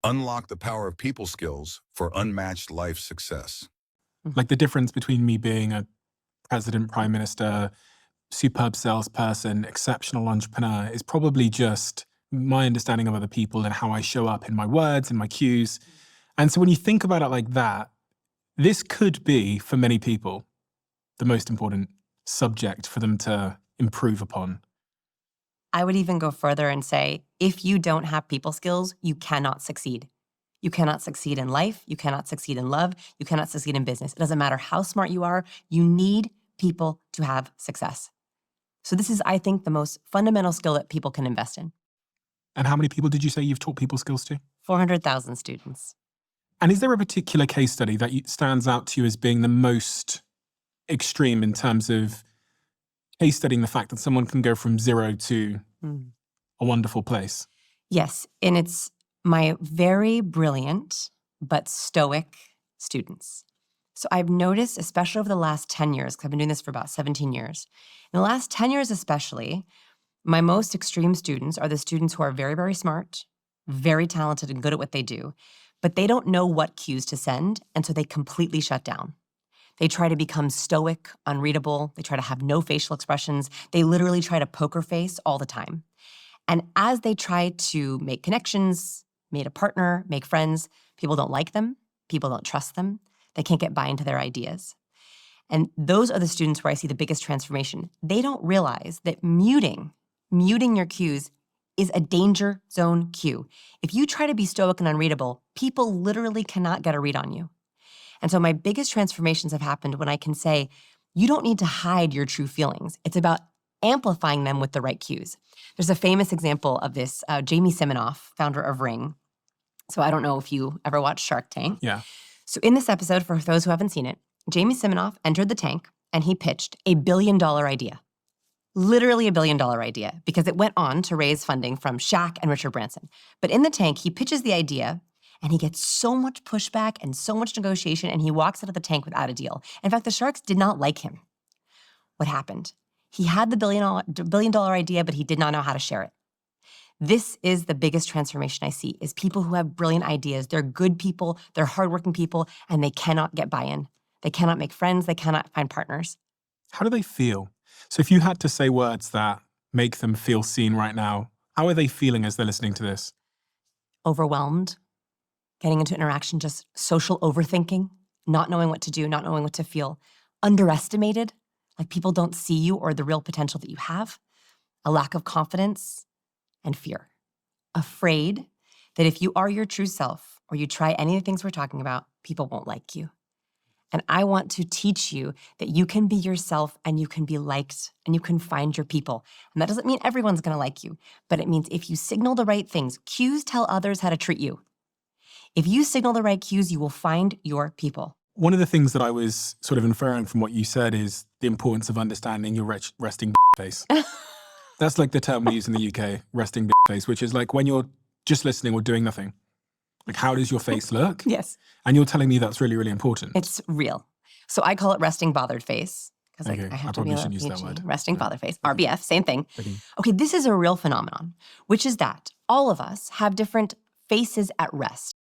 Unlock the power of people skills for unmatched life success. Like the difference between me being a president, prime minister, superb salesperson, exceptional entrepreneur is probably just my understanding of other people and how I show up in my words and my cues. And so when you think about it like that, this could be, for many people, the most important subject for them to improve upon. I would even go further and say, if you don't have people skills, you cannot succeed. You cannot succeed in life. You cannot succeed in love. You cannot succeed in business. It doesn't matter how smart you are. You need people to have success. So this is, I think, the most fundamental skill that people can invest in. And how many people did you say you've taught people skills to? 400,000 students. And is there a particular case study that stands out to you as being the most extreme in terms of case studying the fact that someone can go from zero to a wonderful place? Yes, and it's my very brilliant but stoic students. So I've noticed, especially over the last 10 years, because I've been doing this for about 17 years, in the last 10 years especially, my most extreme students are the students who are very, very smart, very talented and good at what they do, but they don't know what cues to send, and so they completely shut down. They try to become stoic, unreadable. They try to have no facial expressions. They literally try to poker face all the time. And as they try to make connections, meet a partner, make friends, people don't like them. People don't trust them. They can't get buy into their ideas. And those are the students where I see the biggest transformation. They don't realize that muting your cues is a danger zone cue. If you try to be stoic and unreadable, people literally cannot get a read on you. And so my biggest transformations have happened when I can say, you don't need to hide your true feelings. It's about amplifying them with the right cues. There's a famous example of this, Jamie Siminoff, founder of Ring. So I don't know if you ever watched Shark Tank. Yeah. So in this episode, for those who haven't seen it, Jamie Siminoff entered the tank and he pitched $1 billion idea. Literally $1 billion idea, because it went on to raise funding from Shaq and Richard Branson. But in the tank, he pitches the idea and he gets so much pushback and so much negotiation, and he walks out of the tank without a deal. In fact, the Sharks did not like him. What happened? He had the $1 billion idea, but he did not know how to share it. This is the biggest transformation I see, is people who have brilliant ideas. They're good people, they're hardworking people, and they cannot get buy-in. They cannot make friends, they cannot find partners. How do they feel? So if you had to say words that make them feel seen right now, how are they feeling as they're listening to this? Overwhelmed, getting into interaction, just social overthinking, not knowing what to do, not knowing what to feel, underestimated, like people don't see you or the real potential that you have, a lack of confidence, and fear. Afraid that if you are your true self or you try any of the things we're talking about, people won't like you. And I want to teach you that you can be yourself and you can be liked and you can find your people. And that doesn't mean everyone's gonna like you, but it means if you signal the right things, cues tell others how to treat you. If you signal the right cues, you will find your people. One of the things that I was sort of inferring from what you said is the importance of understanding your resting face. That's like the term we use in the UK, resting face, which is like when you're just listening or doing nothing. Like, how does your face look? Yes. And you're telling me that's really, really important. It's real. So I call it resting bothered face. Because Okay, I have I to be probably a shouldn't use that PhD. word. Resting Yeah. bothered face. RBF, same thing. Okay. Okay, this is a real phenomenon, which is that all of us have different faces at rest.